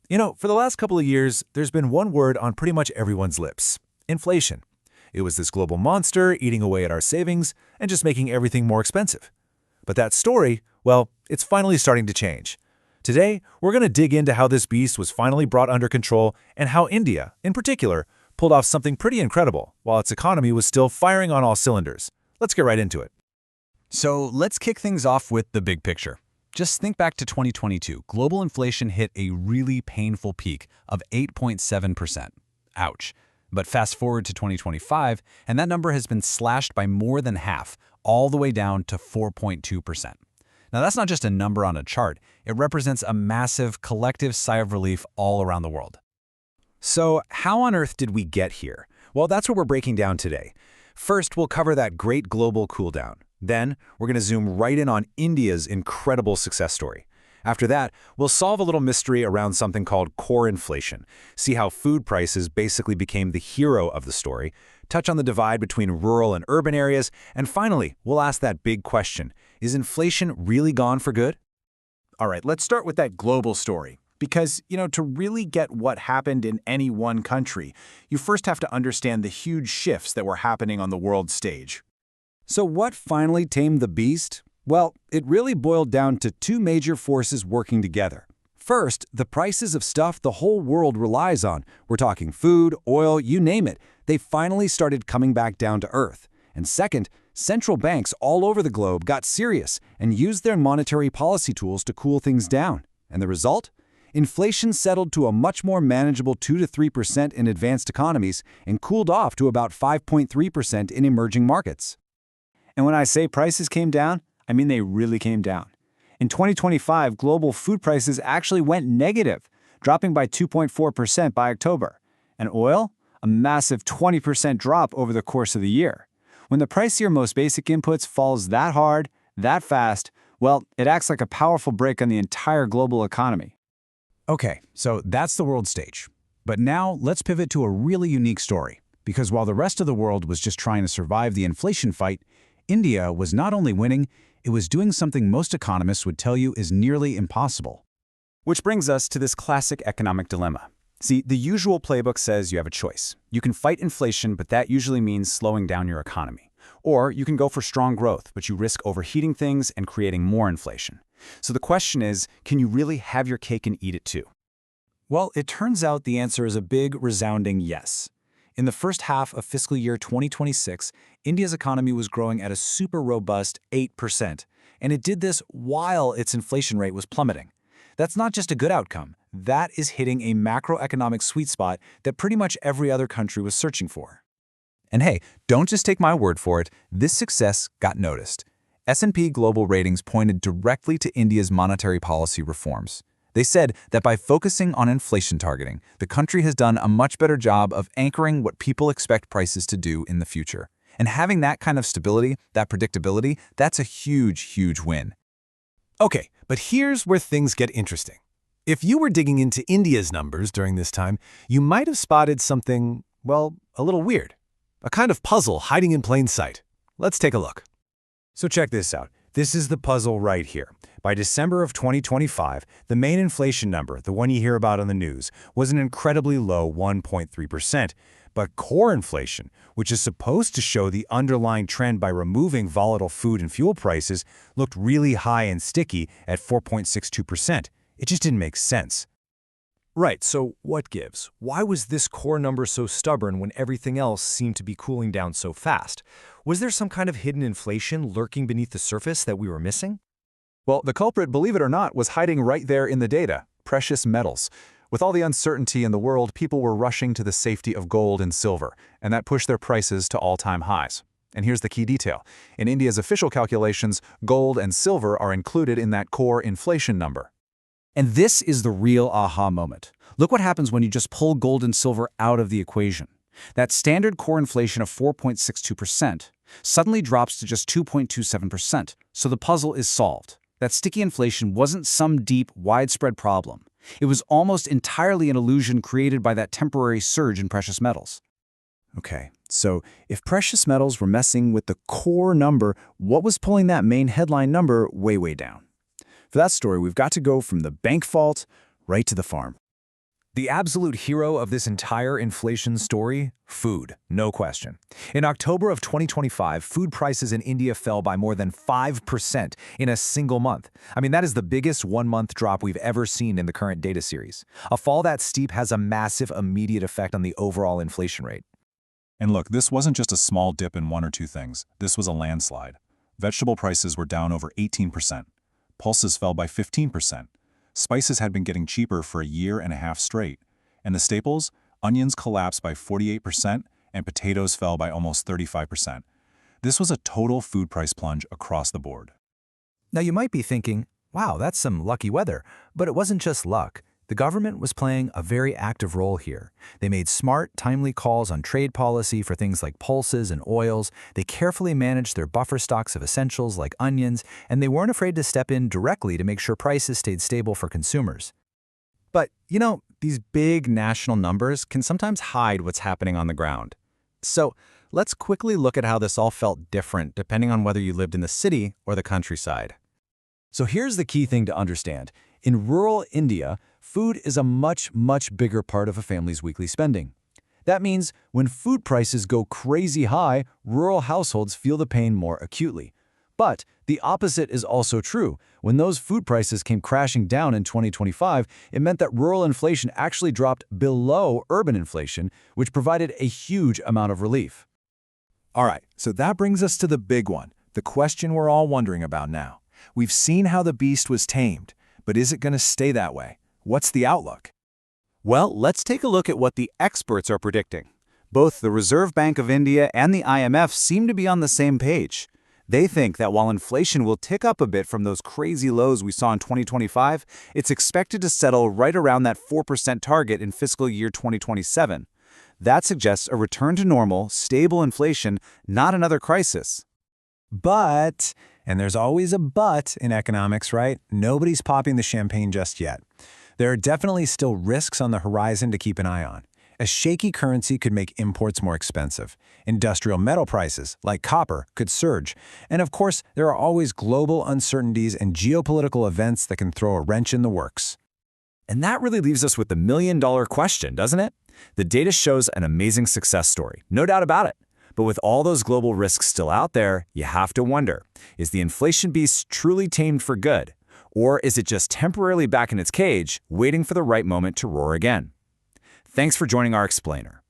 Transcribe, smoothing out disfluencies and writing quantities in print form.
For the last couple of years, there's been one word on pretty much everyone's lips: inflation. It was this global monster eating away at our savings and just making everything more expensive. But that story, well, it's finally starting to change. Today, we're going to dig into how this beast was finally brought under control and how India, in particular, pulled off something pretty incredible while its economy was still firing on all cylinders. Let's get right into it. So let's kick things off with the big picture. Just think back to 2022. Global inflation hit a really painful peak of 8.7%. Ouch. But fast forward to 2025, and that number has been slashed by more than half, all the way down to 4.2%. Now, that's not just a number on a chart. It represents a massive collective sigh of relief all around the world. So how on earth did we get here? Well, that's what we're breaking down today. First, we'll cover that great global cooldown. Then, we're going to zoom right in on India's incredible success story. After that, we'll solve a little mystery around something called core inflation, see how food prices basically became the hero of the story, touch on the divide between rural and urban areas, and finally, we'll ask that big question: is inflation really gone for good? All right, let's start with that global story. Because, to really get what happened in any one country, you first have to understand the huge shifts that were happening on the world stage. So what finally tamed the beast? Well, it really boiled down to two major forces working together. First, the prices of stuff the whole world relies on. We're talking food, oil, you name it. They finally started coming back down to earth. And second, central banks all over the globe got serious and used their monetary policy tools to cool things down. And the result? Inflation settled to a much more manageable 2 to 3% in advanced economies and cooled off to about 5.3% in emerging markets. And when I say prices came down, I mean they really came down. In 2025, global food prices actually went negative, dropping by 2.4% by October. And oil? A massive 20% drop over the course of the year. When the price of your most basic inputs falls that hard, that fast, well, it acts like a powerful brake on the entire global economy. Okay, so that's the world stage. But now let's pivot to a really unique story. Because while the rest of the world was just trying to survive the inflation fight, India was not only winning, it was doing something most economists would tell you is nearly impossible. Which brings us to this classic economic dilemma. See, the usual playbook says you have a choice. You can fight inflation, but that usually means slowing down your economy. Or you can go for strong growth, but you risk overheating things and creating more inflation. So the question is, can you really have your cake and eat it too? Well, it turns out the answer is a big, resounding yes. In the first half of fiscal year 2026, India's economy was growing at a super robust 8%, and it did this while its inflation rate was plummeting. That's not just a good outcome. That is hitting a macroeconomic sweet spot that pretty much every other country was searching for. And hey, don't just take my word for it. This success got noticed. S&P Global Ratings pointed directly to India's monetary policy reforms. They said that by focusing on inflation targeting, the country has done a much better job of anchoring what people expect prices to do in the future. And having that kind of stability, that predictability, that's a huge, huge win. Okay, but here's where things get interesting. If you were digging into India's numbers during this time, you might have spotted something, well, a little weird. A kind of puzzle hiding in plain sight. Let's take a look. So check this out. This is the puzzle right here. By December of 2025, the main inflation number, the one you hear about on the news, was an incredibly low 1.3%. But core inflation, which is supposed to show the underlying trend by removing volatile food and fuel prices, looked really high and sticky at 4.62%. It just didn't make sense. Right, so what gives? Why was this core number so stubborn when everything else seemed to be cooling down so fast? Was there some kind of hidden inflation lurking beneath the surface that we were missing? Well, the culprit, believe it or not, was hiding right there in the data: precious metals. With all the uncertainty in the world, people were rushing to the safety of gold and silver, and that pushed their prices to all-time highs. And here's the key detail. In India's official calculations, gold and silver are included in that core inflation number. And this is the real aha moment. Look what happens when you just pull gold and silver out of the equation. That standard core inflation of 4.62% suddenly drops to just 2.27%, so the puzzle is solved. That sticky inflation wasn't some deep, widespread problem. It was almost entirely an illusion created by that temporary surge in precious metals. Okay, so if precious metals were messing with the core number, what was pulling that main headline number way, way down? For that story, we've got to go from the bank vault right to the farm. The absolute hero of this entire inflation story? Food, no question. In October of 2025, food prices in India fell by more than 5% in a single month. I mean, that is the biggest one-month drop we've ever seen in the current data series. A fall that steep has a massive immediate effect on the overall inflation rate. And look, this wasn't just a small dip in one or two things. This was a landslide. Vegetable prices were down over 18%. Pulses fell by 15%. Spices had been getting cheaper for a year and a half straight. And the staples, onions collapsed by 48% and potatoes fell by almost 35%. This was a total food price plunge across the board. Now you might be thinking, wow, that's some lucky weather. But it wasn't just luck. The government was playing a very active role here. They made smart, timely calls on trade policy for things like pulses and oils. They carefully managed their buffer stocks of essentials like onions, and they weren't afraid to step in directly to make sure prices stayed stable for consumers. But, these big national numbers can sometimes hide what's happening on the ground. So let's quickly look at how this all felt different depending on whether you lived in the city or the countryside. So here's the key thing to understand. In rural India, food is a much, much bigger part of a family's weekly spending. That means when food prices go crazy high, rural households feel the pain more acutely. But the opposite is also true. When those food prices came crashing down in 2025, it meant that rural inflation actually dropped below urban inflation, which provided a huge amount of relief. All right, so that brings us to the big one, the question we're all wondering about now. We've seen how the beast was tamed, but is it going to stay that way? What's the outlook? Well, let's take a look at what the experts are predicting. Both the Reserve Bank of India and the IMF seem to be on the same page. They think that while inflation will tick up a bit from those crazy lows we saw in 2025, it's expected to settle right around that 4% target in fiscal year 2027. That suggests a return to normal, stable inflation, not another crisis. But, and there's always a but in economics, right? Nobody's popping the champagne just yet. There are definitely still risks on the horizon to keep an eye on. A shaky currency could make imports more expensive. Industrial metal prices, like copper, could surge. And of course, there are always global uncertainties and geopolitical events that can throw a wrench in the works. And that really leaves us with the million-dollar question, doesn't it? The data shows an amazing success story, no doubt about it. But with all those global risks still out there, you have to wonder, is the inflation beast truly tamed for good? Or is it just temporarily back in its cage, waiting for the right moment to roar again? Thanks for joining our explainer.